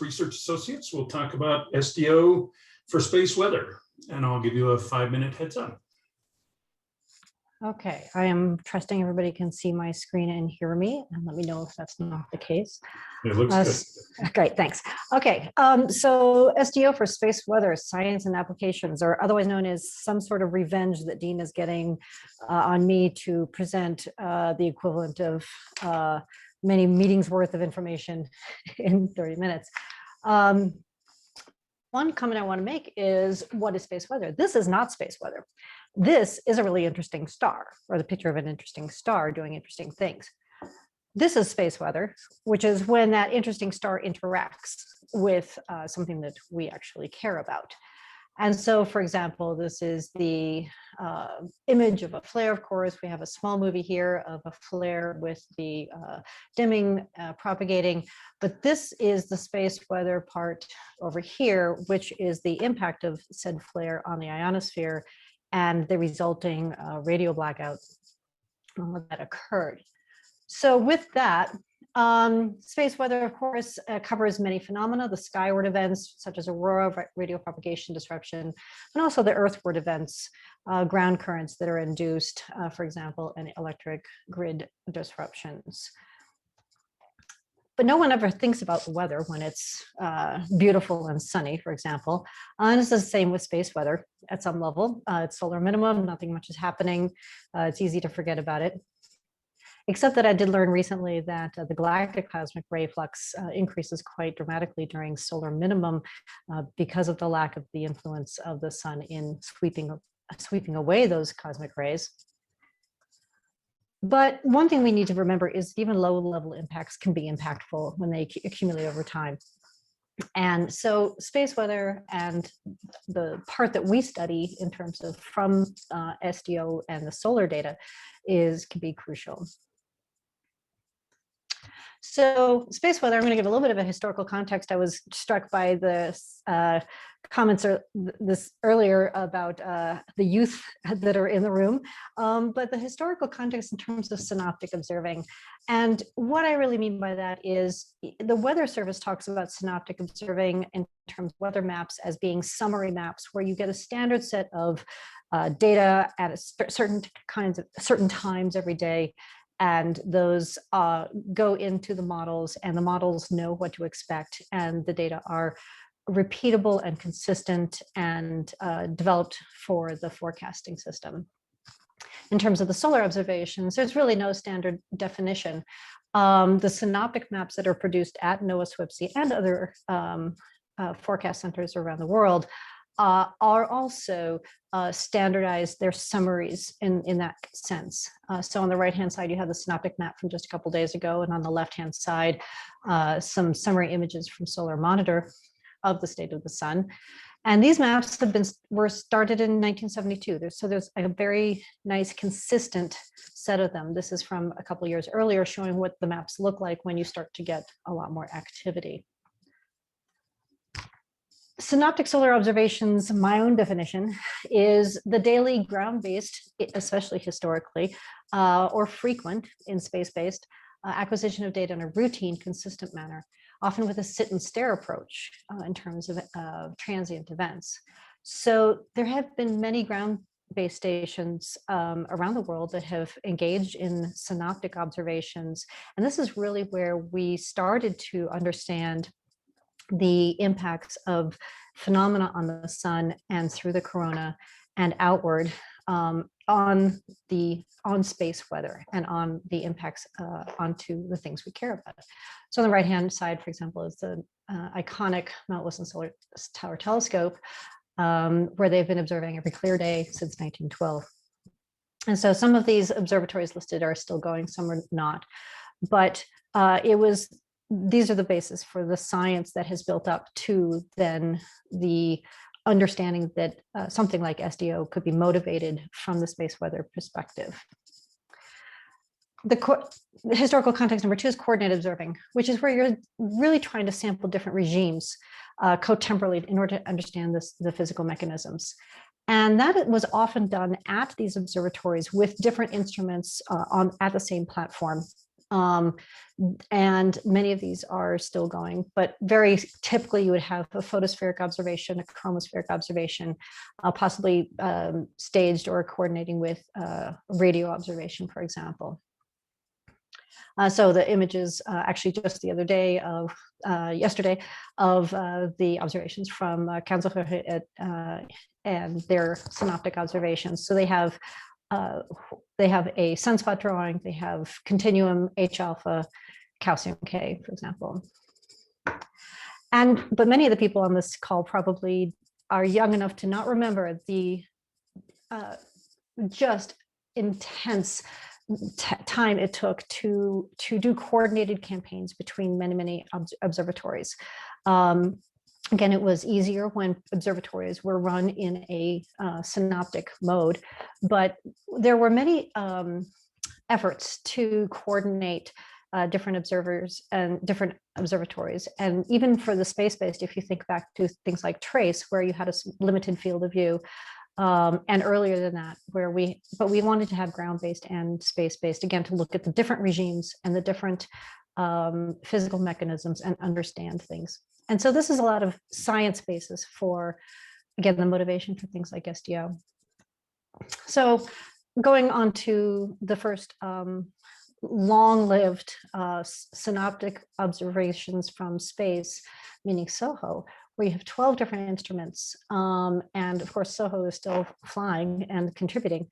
Research Associates. We'll talk about SDO for space weather, and I'll give you a 5-minute heads up. Okay, I am trusting everybody can see my screen and hear me, and let me know if that's not the case. It looks good. Great, thanks. Okay, so SDO for space weather, science and applications, or otherwise known as some sort of revenge that Dean is getting on me to present the equivalent of many meetings worth of information in 30 minutes. One comment I want to make is, what is space weather? This is not space weather. This is a really interesting star, or the picture of an interesting star doing interesting things. This is space weather, which is when that interesting star interacts with something that we actually care about. And so, for example, this is the image of a flare, of course. We have a small movie here of a flare with the dimming propagating, but this is the space weather part over here, which is the impact of said flare on the ionosphere and the resulting radio blackout that occurred. So with that, space weather, of course, covers many phenomena, the skyward events such as aurora, radio propagation disruption, and also the earthward events, ground currents that are induced, for example, and electric grid disruptions. But no one ever thinks about the weather when it's beautiful and sunny, for example. And it's the same with space weather at some level. It's solar minimum, nothing much is happening. It's easy to forget about it. Except that I did learn recently that the galactic cosmic ray flux increases quite dramatically during solar minimum because of the lack of the influence of the sun in sweeping away those cosmic rays. But one thing we need to remember is even low-level impacts can be impactful when they accumulate over time. And so space weather and the part that we study in terms of from SDO and the solar data can be crucial. So space weather, I'm going to give a little bit of a historical context. I was struck by the comments earlier about the youth that are in the room, but the historical context in terms of synoptic observing. And what I really mean by that is the Weather Service talks about synoptic observing in terms of weather maps as being summary maps where you get a standard set of data at certain times every day. And those go into the models, and the models know what to expect, and the data are repeatable and consistent and developed for the forecasting system. In terms of the solar observations, there's really no standard definition. The synoptic maps that are produced at NOAA, SWPC, and other forecast centers around the world are also standardized. They're summaries in that sense. So on the right-hand side, you have the synoptic map from just a couple days ago, and on the left-hand side, some summary images from Solar Monitor of the state of the sun. And these maps were started in 1972. So there's a very nice, consistent set of them. This is from a couple years earlier, showing what the maps look like when you start to get a lot more activity. Synoptic solar observations, my own definition, is the daily ground-based, especially historically, or frequent in space-based acquisition of data in a routine, consistent manner, often with a sit and stare approach in terms of transient events. So there have been many ground-based stations around the world that have engaged in synoptic observations. And this is really where we started to understand the impacts of phenomena on the sun and through the corona and outward on space weather and on the impacts onto the things we care about. So on the right-hand side, for example, is the iconic Mount Wilson Solar Tower Telescope, where they've been observing every clear day since 1912. And so some of these observatories listed are still going, some are not. But these are the basis for the science that has built up to then the understanding that something like SDO could be motivated from the space weather perspective. The historical context number 2 is coordinated observing, which is where you're really trying to sample different regimes cotemporally in order to understand the physical mechanisms. And that was often done at these observatories with different instruments at the same platform. And many of these are still going, but very typically you would have a photospheric observation, a chromospheric observation, possibly staged or coordinating with radio observation, for example. So the images actually just the other day of yesterday of the observations from Kanzler and their synoptic observations. So they have a sunspot drawing, they have continuum H alpha, calcium K, for example. But many of the people on this call probably are young enough to not remember the just intense time it took to do coordinated campaigns between many observatories. Again, it was easier when observatories were run in a synoptic mode, but there were many efforts to coordinate different observers and different observatories. And even for the space-based, if you think back to things like TRACE, where you had a limited field of view, and earlier than that, but we wanted to have ground-based and space-based, again, to look at the different regimes and the different physical mechanisms and understand things. And so this is a lot of science basis for, again, the motivation for things like SDO. So going on to the first long-lived synoptic observations from space, meaning SOHO, where you have 12 different instruments. And of course, SOHO is still flying and contributing.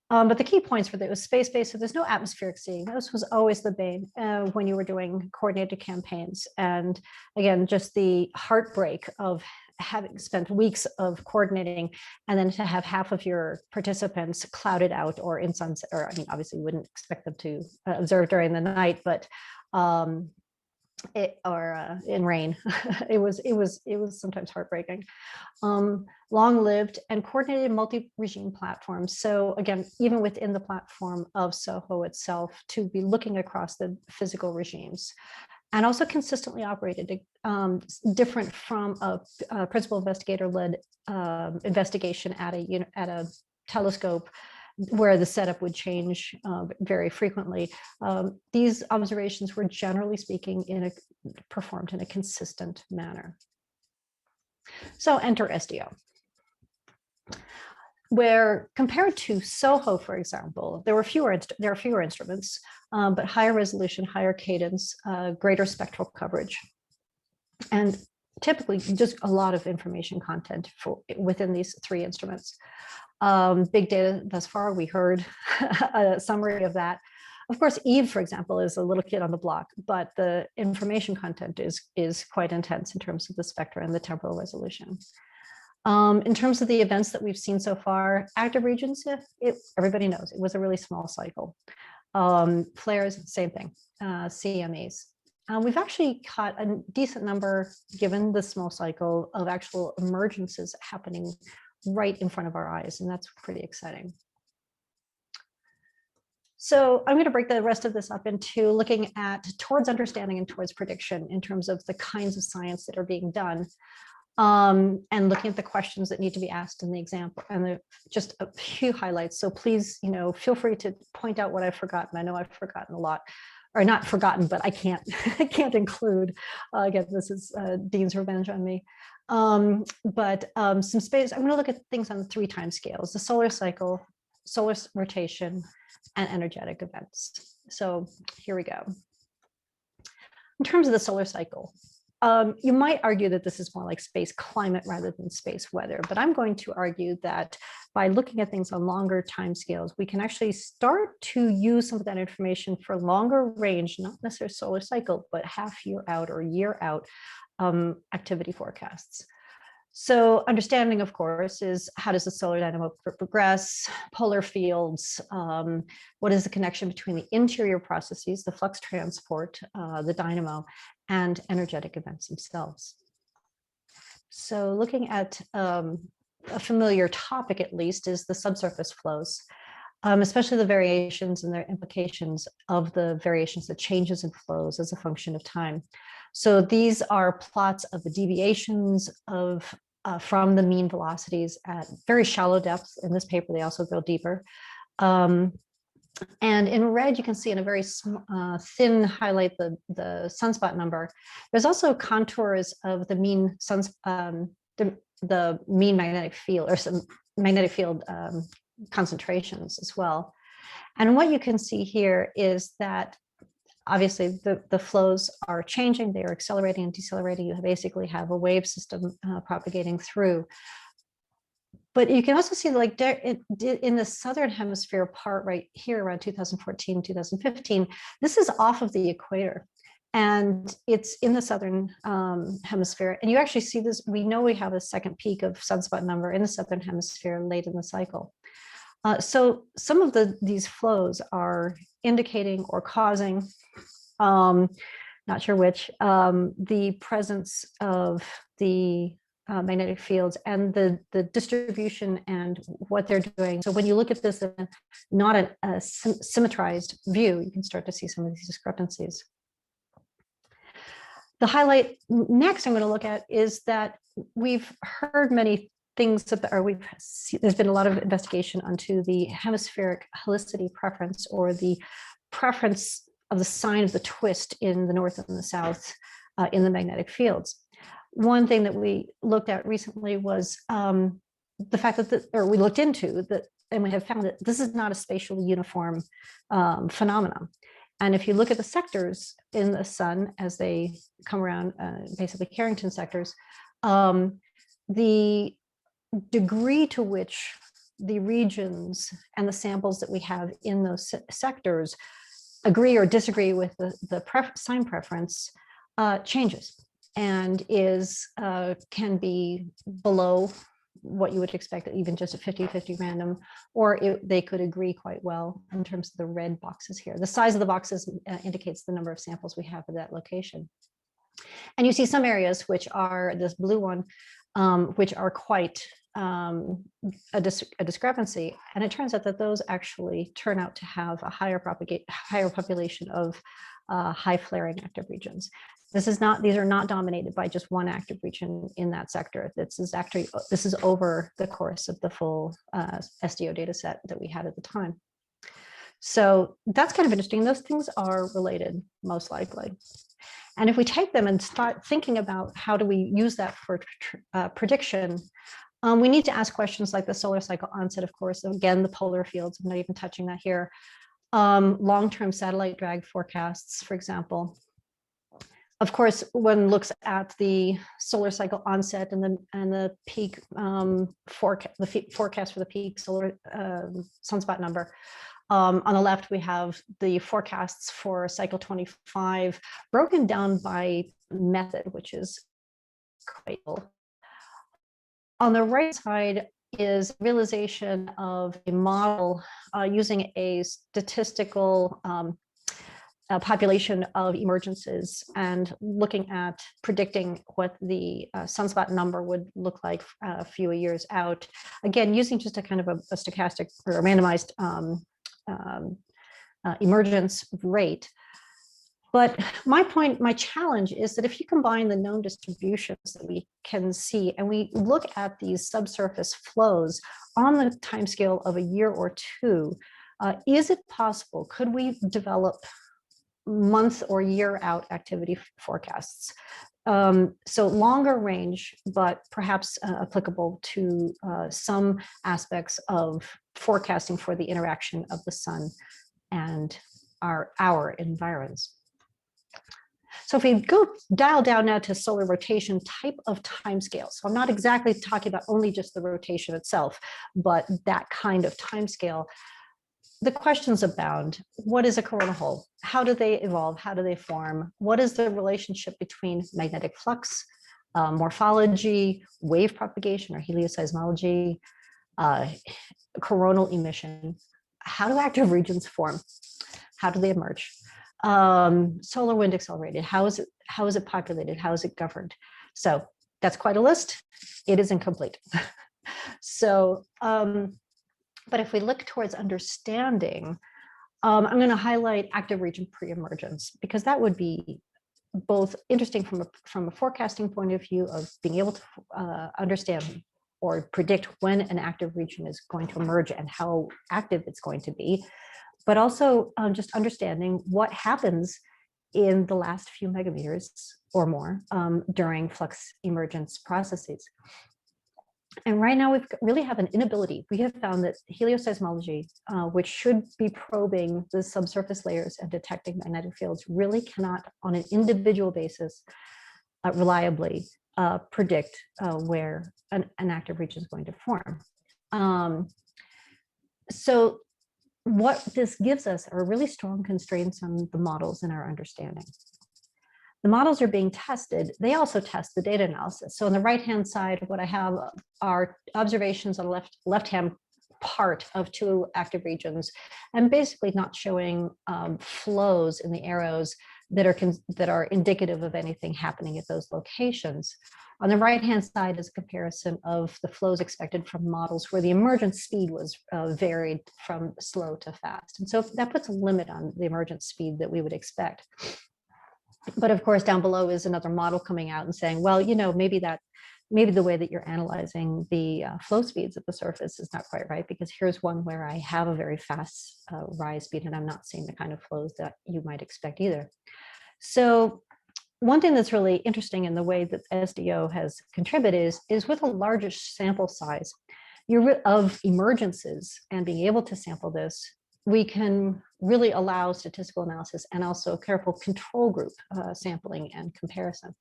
But the key points for that was space-based, so there's no atmospheric seeing. This was always the bane when you were doing coordinated campaigns. And again, just the heartbreak of having spent weeks of coordinating and then to have half of your participants clouded out or in sunset, or I mean, obviously you wouldn't expect them to observe during the night, but in rain. it was sometimes heartbreaking. Long-lived and coordinated multi-regime platforms. So again, even within the platform of SOHO itself, to be looking across the physical regimes, and also consistently operated, different from a principal investigator-led investigation at a telescope, where the setup would change very frequently. These observations were, generally speaking, performed in a consistent manner. So enter SDO, where compared to SOHO, for example, there are fewer instruments, but higher resolution, higher cadence, greater spectral coverage, and typically just a lot of information content within these three instruments. Big data thus far, we heard a summary of that. Of course, Eve, for example, is a little kid on the block, but the information content is quite intense in terms of the spectra and the temporal resolution. In terms of the events that we've seen so far, active regions, everybody knows it was a really small cycle. Flares, same thing, CMEs. We've actually caught a decent number, given the small cycle, of actual emergences happening right in front of our eyes, and that's pretty exciting. So I'm going to break the rest of this up into looking towards understanding and towards prediction in terms of the kinds of science that are being done, and looking at the questions that need to be asked in the example, and just a few highlights. So please, feel free to point out what I've forgotten. I know I've forgotten a lot, or not forgotten, but I can't include. Again, this is Dean's revenge on me. But some space. I'm going to look at things on 3 time scales: the solar cycle, solar rotation, and energetic events. So here we go. In terms of the solar cycle, you might argue that this is more like space climate rather than space weather, but I'm going to argue that by looking at things on longer timescales, we can actually start to use some of that information for longer range, not necessarily solar cycle, but half year out or year out activity forecasts. So understanding, of course, is how does the solar dynamo progress, polar fields, what is the connection between the interior processes, the flux transport, the dynamo, and energetic events themselves. So looking at a familiar topic, at least, is the subsurface flows, especially the variations and their implications of the variations, the changes in flows as a function of time. So these are plots of the deviations from the mean velocities at very shallow depths. In this paper, they also go deeper. And in red, you can see in a very thin highlight the sunspot number. There's also contours of the mean the mean magnetic field, or some magnetic field concentrations as well. And what you can see here is that obviously the flows are changing, they are accelerating and decelerating. You basically have a wave system propagating through. But you can also see, like in the southern hemisphere part right here around 2014, 2015, this is off of the equator. And it's in the southern hemisphere. And you actually see this, we know we have a second peak of sunspot number in the southern hemisphere late in the cycle. So some of these flows are indicating or causing, not sure which, the presence of the magnetic fields and the distribution and what they're doing. So when you look at this in not a symmetrized view, you can start to see some of these discrepancies. The highlight next I'm going to look at is that we've heard many things about, or there's been a lot of investigation onto the hemispheric helicity preference, or the preference of the sign of the twist in the north and the south in the magnetic fields. One thing that we looked at recently was the fact that, or we looked into that, and we have found that this is not a spatially uniform phenomenon. And if you look at the sectors in the sun as they come around, basically Carrington sectors, the degree to which the regions and the samples that we have in those sectors agree or disagree with the sign preference changes, and can be below what you would expect, even just a 50-50 random, or they could agree quite well in terms of the red boxes here. The size of the boxes indicates the number of samples we have at that location. And you see some areas, which are this blue one, which are quite a discrepancy. And it turns out that those actually turn out to have a higher population of high flaring active regions. These are not dominated by just one active region in that sector. This is over the course of the full SDO data set that we had at the time. So that's kind of interesting. Those things are related, most likely. And if we take them and start thinking about how do we use that for prediction, we need to ask questions like the solar cycle onset, of course, again, the polar fields, I'm not even touching that here. Long-term satellite drag forecasts, for example. Of course, one looks at the solar cycle onset and the peak forecast for the peak solar sunspot number. On the left, we have the forecasts for cycle 25 broken down by method, which is quite cool. On the right side is realization of a model using a statistical population of emergences and looking at predicting what the sunspot number would look like a few years out. Again, using just a kind of a stochastic or a randomized emergence rate. But my challenge is that if you combine the known distributions that we can see and we look at these subsurface flows on the timescale of a year or two, is it possible, could we develop month or year out activity forecasts? So longer range, but perhaps applicable to some aspects of forecasting for the interaction of the sun and our environs. So if we dial down now to solar rotation type of timescale, so I'm not exactly talking about only just the rotation itself, but that kind of timescale, the questions abound. What is a coronal hole? How do they evolve? How do they form? What is the relationship between magnetic flux, morphology, wave propagation or helioseismology, coronal emission? How do active regions form? How do they emerge? Solar wind accelerated. How is it populated? How is it governed? So that's quite a list. It is incomplete. So, but if we look towards understanding, I'm going to highlight active region pre-emergence, because that would be both interesting from a forecasting point of view of being able to understand or predict when an active region is going to emerge and how active it's going to be, but also just understanding what happens in the last few megameters or more during flux emergence processes. And right now we really have an inability. We have found that helioseismology, which should be probing the subsurface layers and detecting magnetic fields, really cannot, on an individual basis, reliably predict where an active region is going to form. So what this gives us are really strong constraints on the models and our understanding. The models are being tested. They also test the data analysis. So on the right-hand side, what I have are observations on the left-hand part of two active regions, and basically not showing flows in the arrows that are indicative of anything happening at those locations. On the right-hand side is a comparison of the flows expected from models where the emergence speed was varied from slow to fast. And so that puts a limit on the emergence speed that we would expect. But of course, down below is another model coming out and saying, well, you know, maybe the way that you're analyzing the flow speeds at the surface is not quite right, because here's one where I have a very fast rise speed and I'm not seeing the kind of flows that you might expect either. So one thing that's really interesting in the way that SDO has contributed is with a larger sample size of emergences and being able to sample this, we can really allow statistical analysis and also careful control group sampling and comparison.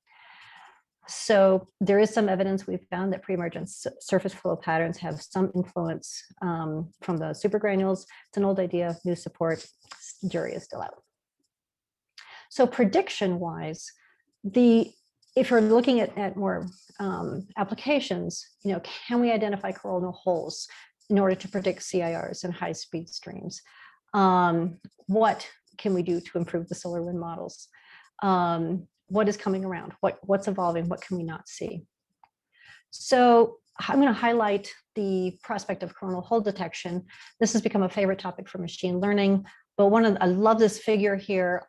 So there is some evidence we've found that pre-emergence surface flow patterns have some influence from the supergranules. It's an old idea, new support, jury is still out. So prediction-wise, if you're looking at more applications, you know, can we identify coronal holes in order to predict CIRs and high-speed streams? What can we do to improve the solar wind models? What is coming around? What's evolving? What can we not see? So I'm going to highlight the prospect of coronal hole detection. This has become a favorite topic for machine learning. But I love this figure here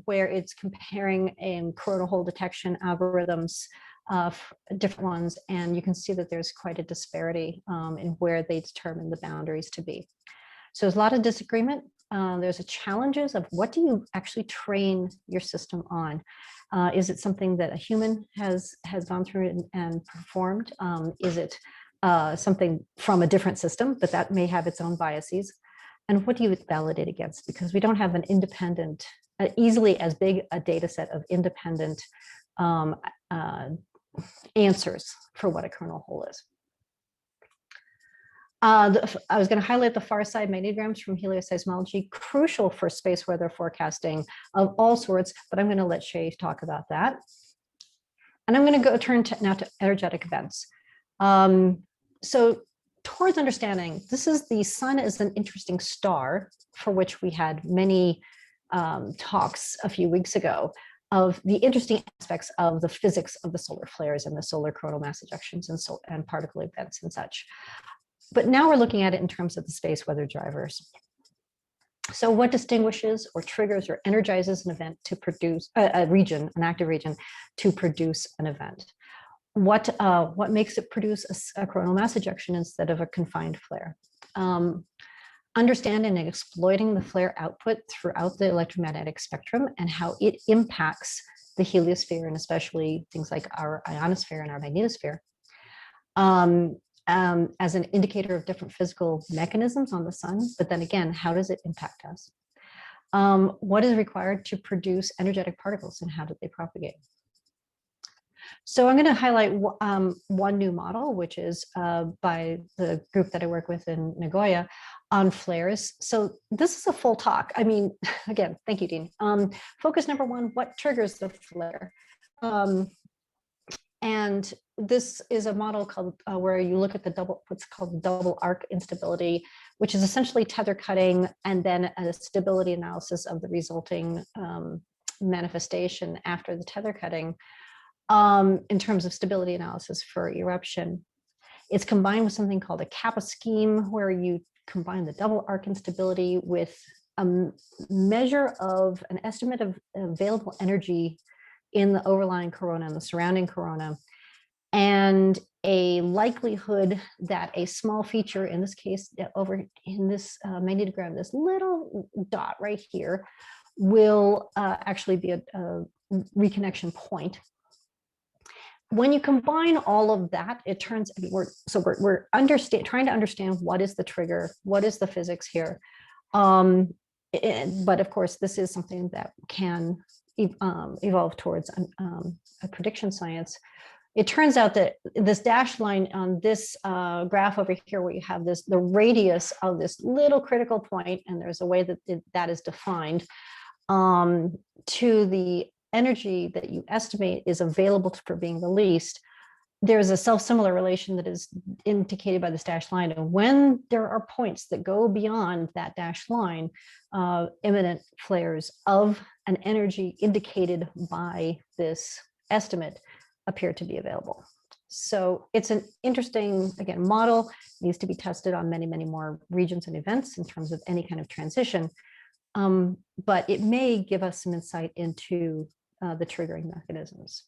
where it's comparing coronal hole detection algorithms, different ones, and you can see that there's quite a disparity in where they determine the boundaries to be. So there's a lot of disagreement. There's challenges of what do you actually train your system on? Is it something that a human has gone through and performed? Is it something from a different system, but that may have its own biases? And what do you validate against? Because we don't have an independent, easily as big a data set of independent answers for what a coronal hole is. I was going to highlight the far side magnetograms from helioseismology, crucial for space weather forecasting of all sorts, but I'm going to let Shay talk about that. And I'm going to turn now to energetic events. So towards understanding, the sun is an interesting star for which we had many talks a few weeks ago of the interesting aspects of the physics of the solar flares and the solar coronal mass ejections and particle events and such. But now we're looking at it in terms of the space weather drivers. So what distinguishes or triggers or energizes an event to produce an active region to produce an event? What makes it produce a coronal mass ejection instead of a confined flare? Understanding and exploiting the flare output throughout the electromagnetic spectrum and how it impacts the heliosphere and especially things like our ionosphere and our magnetosphere. As an indicator of different physical mechanisms on the sun, but then again, how does it impact us? What is required to produce energetic particles and how do they propagate? So I'm going to highlight one new model, which is by the group that I work with in Nagoya on flares. So this is a full talk. I mean, again, thank you, Dean. Focus number one, what triggers the flare? And this is a model called where you look at what's called double arc instability, which is essentially tether cutting and then a stability analysis of the resulting manifestation after the tether cutting in terms of stability analysis for eruption. It's combined with something called a kappa scheme, where you combine the double arc instability with a measure of an estimate of available energy in the overlying corona and the surrounding corona. and a likelihood that a small feature, in this case, over in this magnetogram, this little dot right here, will actually be a reconnection point. When you combine all of that, it turns, we're trying to understand what is the trigger, what is the physics here. But of course, this is something that can evolve towards a prediction science. It turns out that this dashed line on this graph over here, where you have the radius of this little critical point, and there's a way that that is defined, to the energy that you estimate is available for being released, there's a self-similar relation that is indicated by this dashed line. And when there are points that go beyond that dashed line, imminent flares of an energy indicated by this estimate appear to be available. So it's an interesting, again, model, needs to be tested on many, many more regions and events in terms of any kind of transition. But it may give us some insight into the triggering mechanisms.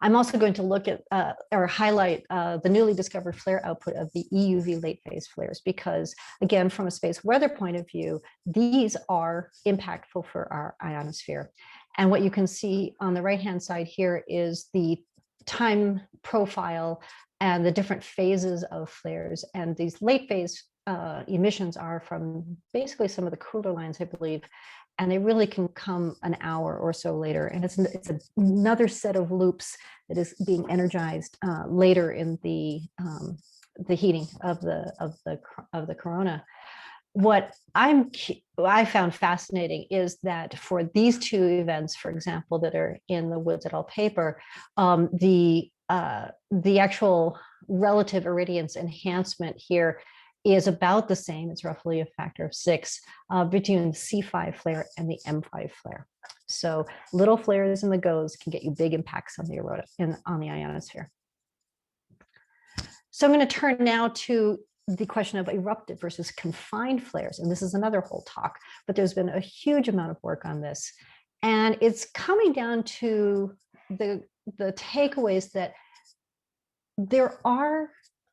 I'm also going to look at or highlight the newly discovered flare output of the EUV late phase flares, because again, from a space weather point of view, these are impactful for our ionosphere. And what you can see on the right-hand side here is the time profile and the different phases of flares. And these late phase emissions are from basically some of the cooler lines, I believe, and they really can come an hour or so later. And it's another set of loops that is being energized later in the heating of the corona. What I found fascinating is that for these two events, for example, that are in the Woods et al. Paper, the actual relative irradiance enhancement here is about the same. It's roughly a factor of 6 between the C5 flare and the M5 flare. So little flares in the GOES can get you big impacts on the ionosphere. So I'm going to turn now to the question of eruptive versus confined flares. And this is another whole talk, but there's been a huge amount of work on this. And it's coming down to the takeaways that there are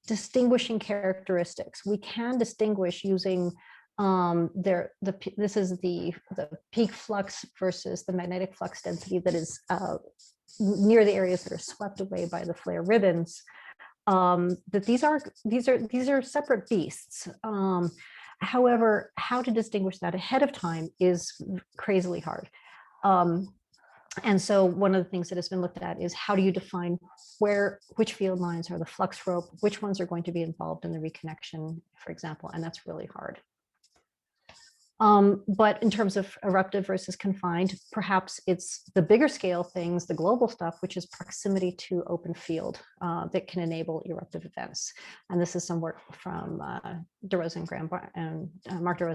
distinguishing characteristics. We can distinguish using this is the peak flux versus the magnetic flux density that is near the areas that are swept away by the flare ribbons. That these are separate beasts. However, how to distinguish that ahead of time is crazily hard. And so one of the things that has been looked at is how do you define which field lines are the flux rope, which ones are going to be involved in the reconnection, for example, and that's really hard. But in terms of eruptive versus confined, perhaps it's the bigger scale things, the global stuff, which is proximity to open field that can enable eruptive events. And this is some work from Mark DeRosa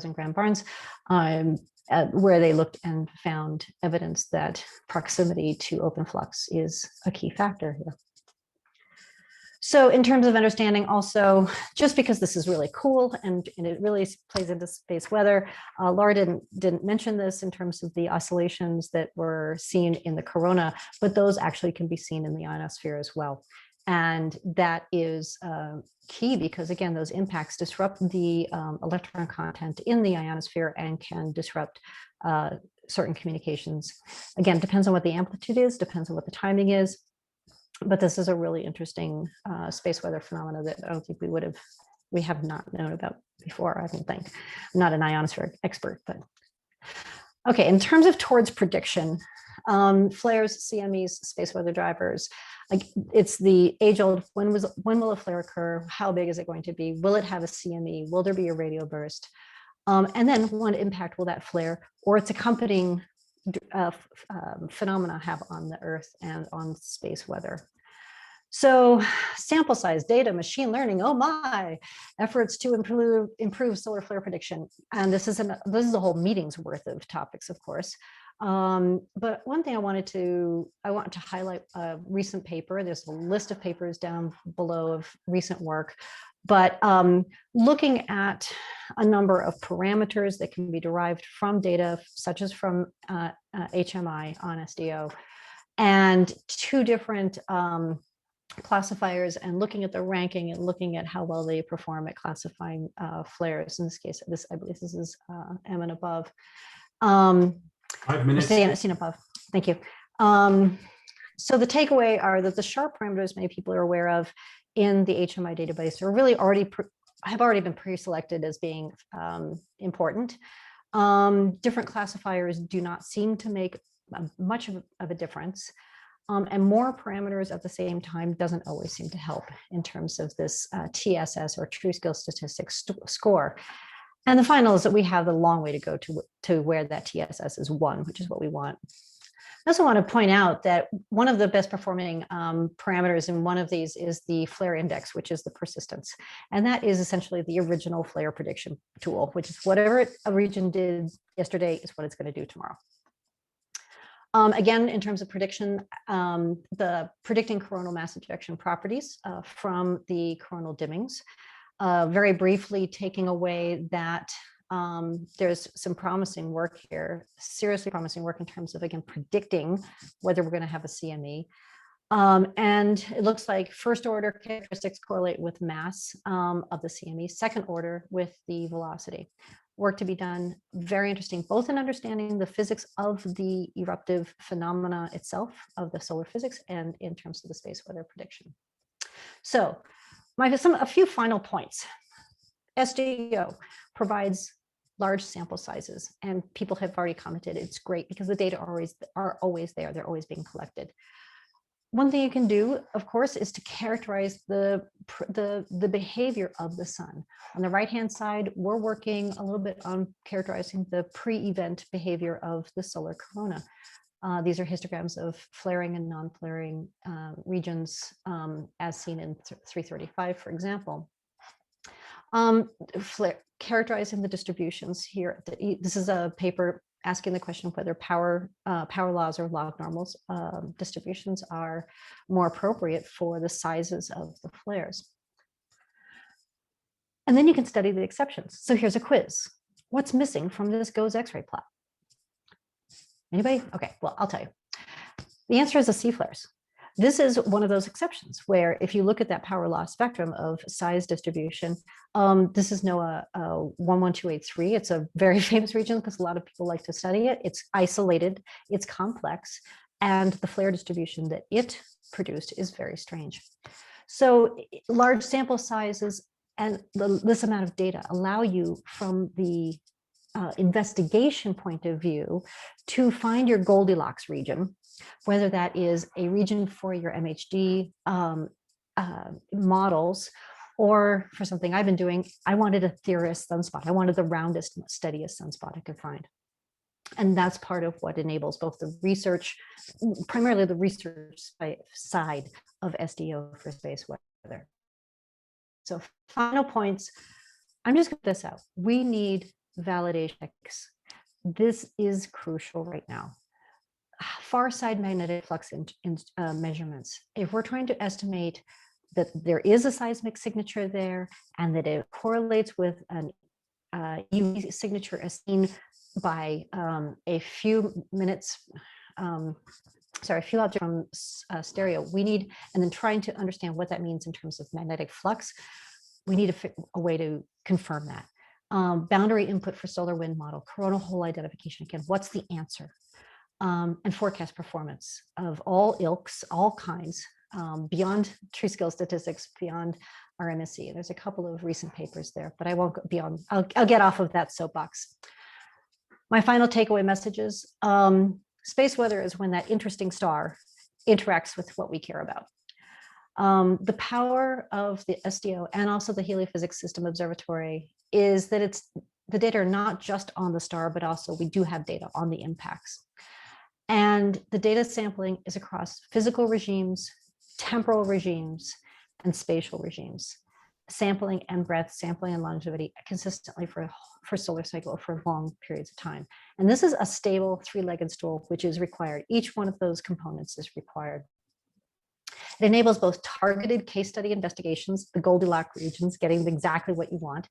and Graham Barnes, where they looked and found evidence that proximity to open flux is a key factor here. So in terms of understanding also, just because this is really cool and it really plays into space weather, Laura didn't mention this in terms of the oscillations that were seen in the corona, but those actually can be seen in the ionosphere as well. And that is key because, again, those impacts disrupt the electron content in the ionosphere and can disrupt certain communications. Again, depends on what the amplitude is, depends on what the timing is. But this is a really interesting space weather phenomena that I don't think we have not known about before, I don't think. I'm not an ionosphere expert, but. Okay, in terms of towards prediction, flares, CMEs, space weather drivers, like it's the age-old, when will a flare occur? How big is it going to be? Will it have a CME? Will there be a radio burst? And then what impact will that flare or its accompanying phenomena have on the Earth and on space weather? So sample size, data, machine learning, oh my, efforts to improve solar flare prediction. And this is a whole meeting's worth of topics, of course. But one thing I want to highlight a recent paper. There's a list of papers down below of recent work, but looking at a number of parameters that can be derived from data, such as from HMI on SDO, and two different classifiers, and looking at the ranking and looking at how well they perform at classifying flares. In this case, I believe this is M and above. 5 minutes. Seen above. Thank you. So the takeaway are that the sharp parameters many people are aware of in the HMI database are really have already been pre-selected as being important. Different classifiers do not seem to make much of a difference. And more parameters at the same time doesn't always seem to help in terms of this TSS, or true skill statistics score. And the final is that we have a long way to go to where that TSS is 1, which is what we want. I also want to point out that one of the best performing parameters in one of these is the flare index, which is the persistence. And that is essentially the original flare prediction tool, which is whatever a region did yesterday is what it's going to do tomorrow. Again, in terms of prediction, the predicting coronal mass ejection properties from the coronal dimmings, very briefly taking away that there's some promising work here, seriously promising work in terms of, again, predicting whether we're going to have a CME. And it looks like first order characteristics correlate with mass of the CME, second order with the velocity. Work to be done, very interesting, both in understanding the physics of the eruptive phenomena itself, of the solar physics, and in terms of the space weather prediction. So a few final points. SDO provides large sample sizes, and people have already commented it's great because the data are always there, they're always being collected. One thing you can do, of course, is to characterize the behavior of the sun. On the right-hand side, we're working a little bit on characterizing the pre-event behavior of the solar corona. These are histograms of flaring and non-flaring regions, as seen in 335, for example. Characterizing the distributions here. This is a paper asking the question of whether power laws or log normals distributions are more appropriate for the sizes of the flares. And then you can study the exceptions. So here's a quiz. What's missing from this GOES X-ray plot? Anybody? Okay, well, I'll tell you. The answer is the C flares. This is one of those exceptions where if you look at that power law spectrum of size distribution, this is NOAA 11283. It's a very famous region because a lot of people like to study it. It's isolated, it's complex, and the flare distribution that it produced is very strange. So large sample sizes and this amount of data allow you, from the investigation point of view, to find your Goldilocks region, whether that is a region for your MHD models, or for something I've been doing, I wanted a theorist sunspot. I wanted the roundest, steadiest sunspot I could find. And that's part of what enables both the research, primarily the research side of SDO for space weather. So final points, I'm just going to put this out. We need validation. This is crucial right now. Far side magnetic flux measurements. If we're trying to estimate that there is a seismic signature there and that it correlates with an UV signature as seen by a few minutes, a few objects from stereo, we need, and then trying to understand what that means in terms of magnetic flux, we need a way to confirm that. Boundary input for solar wind model, coronal hole identification, again, what's the answer? And forecast performance of all ilks, all kinds, beyond true skill statistics, beyond RMSE. There's a couple of recent papers there, but I won't go beyond, I'll get off of that soapbox. My final takeaway messages, space weather is when that interesting star interacts with what we care about. The power of the SDO and also the Heliophysics System Observatory is that the data are not just on the star, but also we do have data on the impacts. And the data sampling is across physical regimes, temporal regimes, and spatial regimes. Sampling and breadth, sampling and longevity consistently for solar cycle for long periods of time. And this is a stable three-legged stool, which is required. Each one of those components is required. It enables both targeted case study investigations, the Goldilocks regions, getting exactly what you want,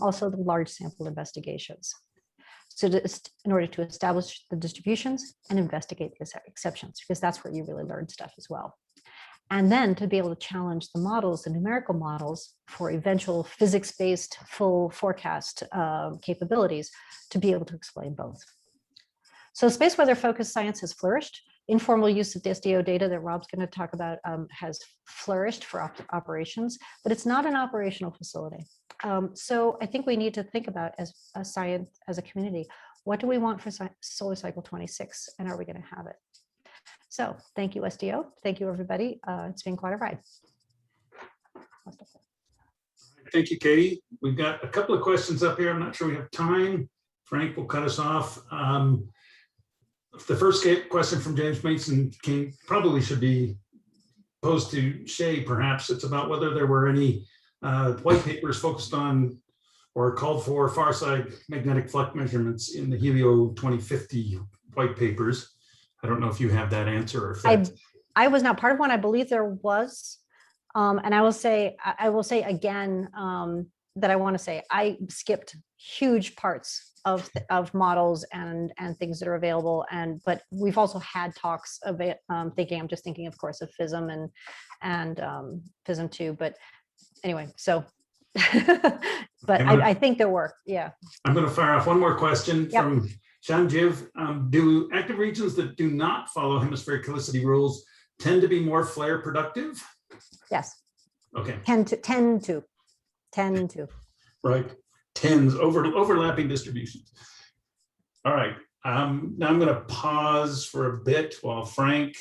also the large sample investigations. in order to establish the distributions and investigate the exceptions, because that's where you really learn stuff as well. And then to be able to challenge the models, the numerical models for eventual physics-based full forecast capabilities to be able to explain both. So space weather focused science has flourished. Informal use of the SDO data that Rob's going to talk about has flourished for operations, but it's not an operational facility. So I think we need to think about as a science, as a community, what do we want for solar cycle 26, and are we going to have it? So thank you, SDO. Thank you, everybody. It's been quite a ride. Thank you, Katie. We've got a couple of questions up here. I'm not sure we have time. Frank will cut us off. The first question from James Mason probably should be posed to Shay, perhaps. It's about whether there were any white papers focused on or called for far side magnetic flux measurements in the Helio 2050 white papers. I don't know if you have that answer or if that... I was not part of one. I believe there was. And I will say again that I want to say I skipped huge parts of models and things that are available. But we've also had talks of it. I'm just thinking, of course, of FISM and FISM 2. But anyway, so but I think there were. Yeah. I'm going to fire off one more question from Shanjiv. Do active regions that do not follow hemispheric helicity rules tend to be more flare productive? Yes. Okay. Tend to. Right. Overlapping distributions. All right. Now I'm going to pause for a bit while Frank